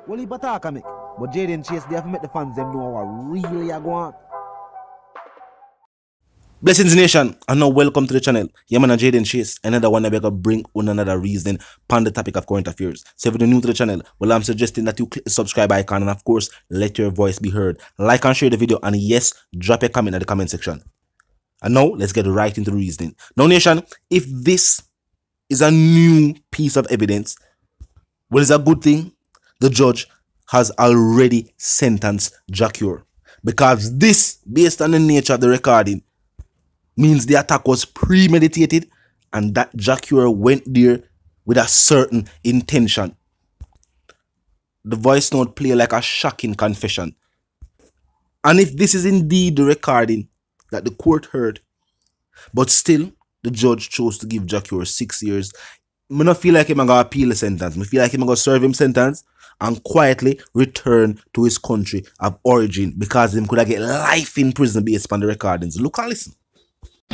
Well, he bataka make. But Jayden Chase, they have to make the fans them know what really are going on. Blessings Nation, and now welcome to the channel. Yeah man, Jayden Chase, another one that we gonna bring on another reason on the topic of current affairs. So if you're new to the channel, well I'm suggesting that you click the subscribe icon and of course let your voice be heard. Like and share the video, and yes, drop a comment in the comment section. And now let's get right into the reasoning. Now Nation, if this is a new piece of evidence, well it's a good thing. The judge has already sentenced Jacure, because this, based on the nature of the recording, means the attack was premeditated and that Jacure went there with a certain intention. The voice note play like a shocking confession. And if this is indeed the recording that the court heard, but still the judge chose to give Jacure 6 years, I don't feel like I'm going to appeal the sentence. I feel like I'm going to serve him sentence and quietly return to his country of origin, because him could have get life in prison based on the recordings. Look and listen.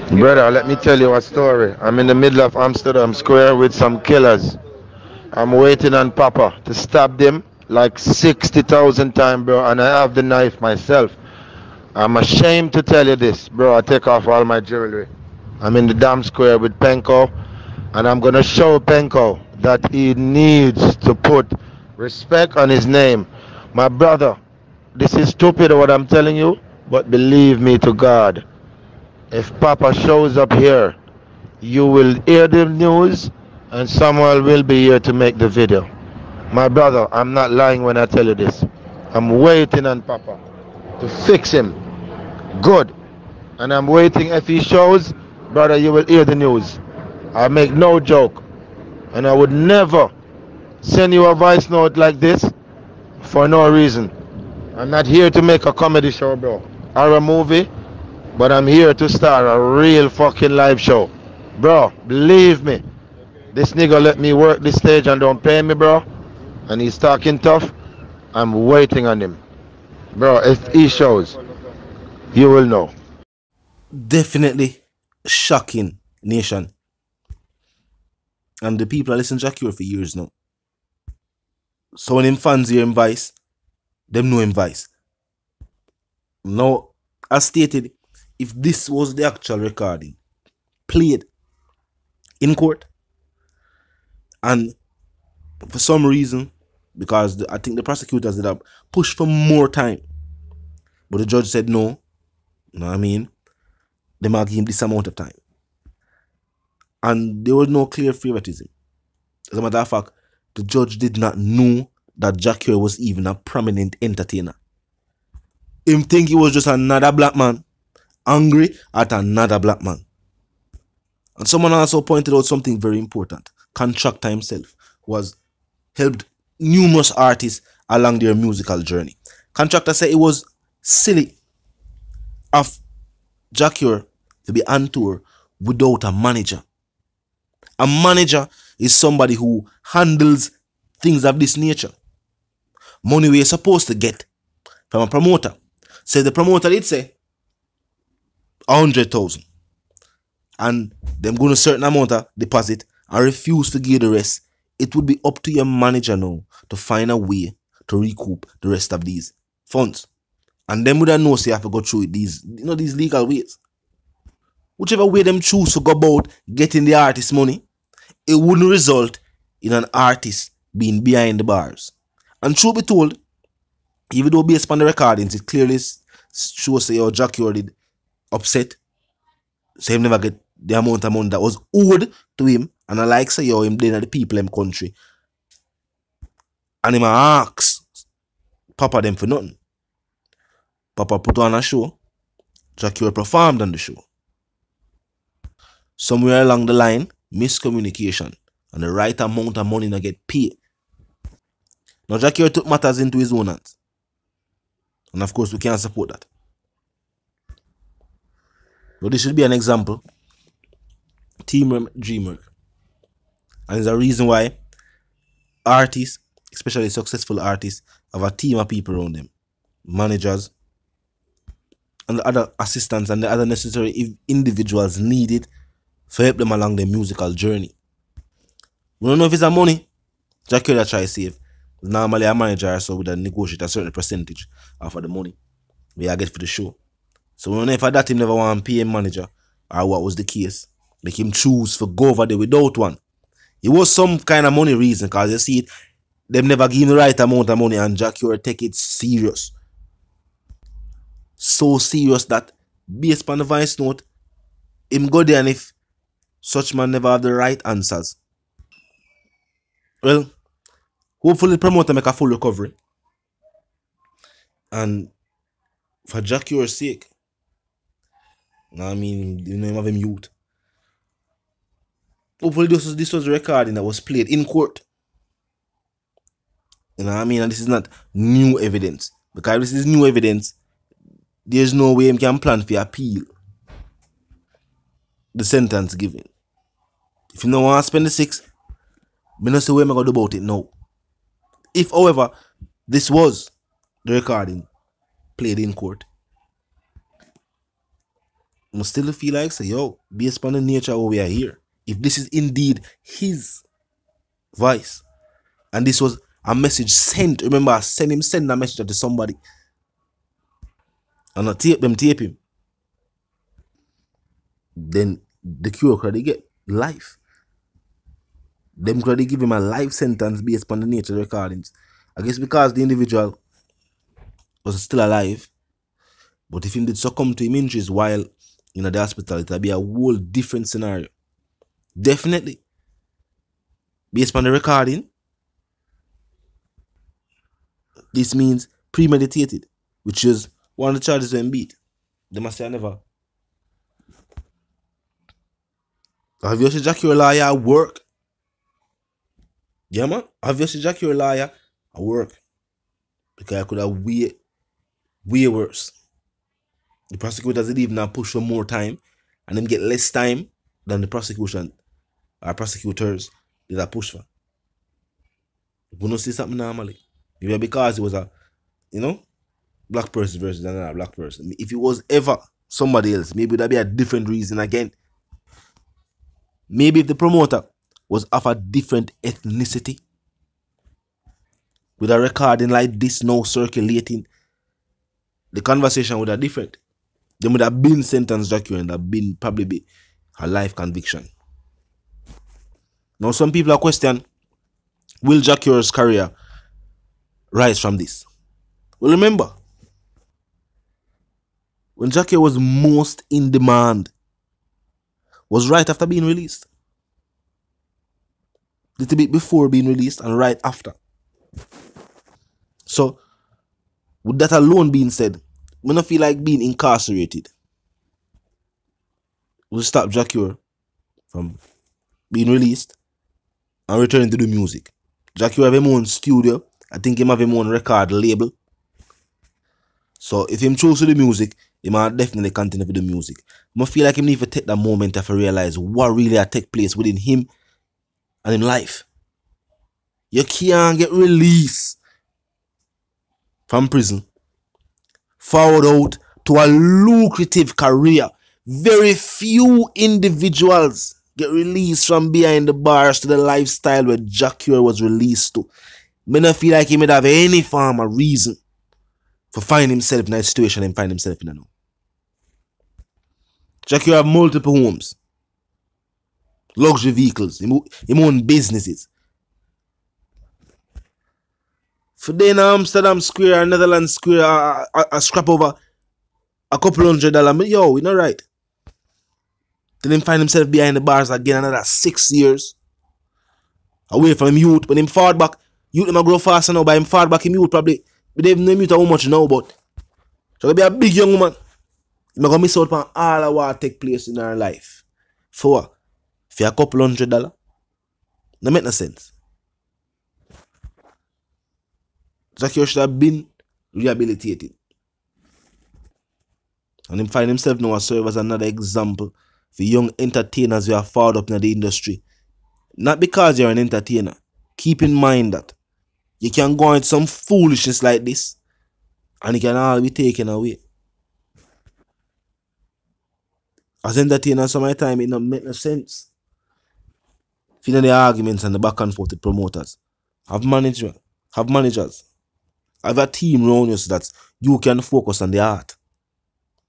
Brother, let me tell you a story. I'm in the middle of Amsterdam Square with some killers. I'm waiting on Pappa to stab them like 60,000 times, bro, and I have the knife myself. I'm ashamed to tell you this, bro. I take off all my jewelry. I'm in the damn square with Penko, and I'm going to show Penko that he needs to put respect on his name. My brother, this is stupid what I'm telling you, but believe me to God, if Pappa shows up here, you will hear the news and someone will be here to make the video. My brother, I'm not lying when I tell you this. I'm waiting on Pappa to fix him good. And I'm waiting. If he shows, brother, you will hear the news. I make no joke. And I would never send you a voice note like this for no reason. I'm not here to make a comedy show, bro, or a movie. But I'm here to start a real fucking live show. Bro, believe me. This nigga let me work this stage and don't pay me, bro. And he's talking tough. I'm waiting on him. Bro, if he shows, you will know. Definitely shocking, Nation. And the people are listening to Jacure for years now. So when him fans hear him voice, them know him voice. Now, as stated, if this was the actual recording played in court, and for some reason, because I think the prosecutors did have pushed for more time, but the judge said no, you know what I mean, they might give him this amount of time, and there was no clear favoritism. As a matter of fact, the judge did not know that Jacure was even a prominent entertainer. Him think he was just another black man angry at another black man. And someone also pointed out something very important. Contractor himself was helped numerous artists along their musical journey. Contractor said it was silly of Jacure to be on tour without a manager. A manager is somebody who handles things of this nature. Money we're supposed to get from a promoter. So the promoter did say 100,000, and them going a certain amount of deposit and refuse to give the rest. It would be up to your manager now to find a way to recoup the rest of these funds, and them would know so you have to go through these legal ways. Whichever way them choose to go about getting the artist money, it wouldn't result in an artist being behind the bars. And truth be told, even though based on the recordings, it clearly shows that your Jacure did upset, so him never get the amount of money that was owed to him, and I like say yo him then the people in country, and him ask Pappa them for nothing. Pappa put on a show, Jacure performed on the show. Somewhere along the line, miscommunication, and the right amount of money not get paid. Now Jacure took matters into his own hands, and of course we can't support that. But this should be an example. Team dreamwork. And there's a reason why artists, especially successful artists, have a team of people around them. Managers and the other assistants and the other necessary individuals needed to help them along their musical journey. We don't know if it's a money Jacure try to save. Normally a manager so would negotiate a certain percentage of the money we get for the show. So whenever that him never want to pay him manager or what was the case, make him choose for go over there without one. It was some kind of money reason, because you see it, them never give him the right amount of money and Jackie take it serious. So serious that based on the Voicenote, him go there, and if such man never have the right answers, well, hopefully the promoter make a full recovery. And for Jackie's sake, I mean, the name of him youth. Hopefully this was the recording that was played in court. You know what I mean? And this is not new evidence. Because if this is new evidence, there's no way him can plan for appeal the sentence given. If you don't want to spend the 6, I don't see what I'm going to do about it now. If, however, this was the recording played in court, I still feel like, say, yo, based on the nature of what we are here, if this is indeed his voice, and this was a message sent, remember, send a message to somebody, and not tape him, then the cure could get life. Them could give him a life sentence based on the nature of the recordings. I guess because the individual was still alive, but if he did succumb to him injuries while in the hospital, it would be a whole different scenario. Definitely. Based on the recording, this means premeditated, which is one of the charges when beat. They must say I never. Have you seen Jackie lawyer at work? Yeah, man. Have you seen Jackie lawyer at work? Because I could have way worse. The prosecutors didn't even push for more time, and them get less time than the prosecution or prosecutors did a push for. We don't see something normally. Maybe because it was a, black person versus another black person. If it was ever somebody else, maybe that'd be a different reason again. Maybe if the promoter was of a different ethnicity, with a recording like this now circulating, the conversation would have different. They would have been sentenced Jackie and have been probably be a life conviction. Now some people are questioning, will Jackie's career rise from this? Well, remember, when Jackie was most in demand was right after being released. Little bit before being released and right after. So, with that alone being said, I don't feel like being incarcerated will stop Jackie from being released and returning to do music. Jackie have his own studio. I think he have his own record label. So if him choose to do music, he might definitely continue to do music. I feel like he need to take that moment to realize what really take place within him and in life. You can't get released from prison, forward out to a lucrative career. Very few individuals get released from behind the bars to the lifestyle where Jackie was released to. I don't feel like he may have any form of reason for finding himself in that situation and find himself in a now. Jackie have multiple homes, luxury vehicles, him own businesses. For then Amsterdam Square, Netherlands Square, a scrap over a couple $100. Yo, you know right. Then him find himself behind the bars again another 6 years. Away from him youth. When him forward back, youth him a grow faster now, but him forward back him youth probably. We don't even know him youth how much now, but so he be a big young woman. Him gonna miss out on all of what take place in her life. For what? For a couple $100? That make no sense. Jackie should have been rehabilitated. And him find himself now serve as another example for young entertainers who are forward up in the industry. Not because you're an entertainer. Keep in mind that you can go into some foolishness like this and it can all be taken away. As entertainers, some of the time it don't make no sense. If you know the arguments and the back and forth with promoters, have management. Have managers. Have a team around you so that you can focus on the art.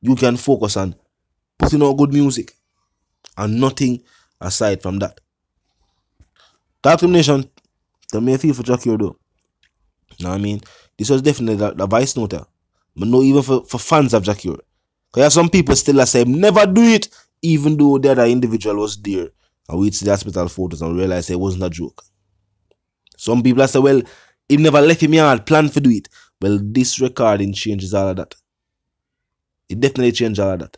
You can focus on putting out good music. And nothing aside from that. Talk to me, nation. Tell me a feel for Jack here though. You know what I mean? This was definitely the Voicenote. But no, even for fans of Jack here. Because some people still say never do it, even though the other individual was there. And we'd see the hospital photos and realize it wasn't a joke. Some people say, well, he never left him yard, plan to do it. Well, this recording changes all of that. It definitely changes all of that.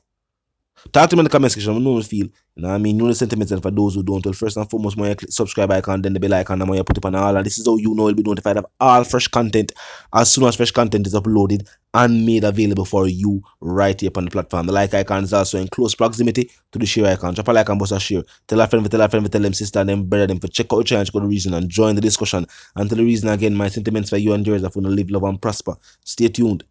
Talk to me in the comment section. I know what you feel. You know what I mean? You know the sentiments, and for those who don't, well, first and foremost, when you click subscribe icon, then the bell icon, and when you put it on all, and this is how you know you'll be notified of all fresh content as soon as fresh content is uploaded and made available for you right here on the platform. The like icon is also in close proximity to the share icon. Drop a like and bust a share. Tell a friend, tell them sister, them brother, them for check out the channel, check out the reason, and join the discussion. And tell the reason again, my sentiments for you and yours, if you want to live, love, and prosper. Stay tuned.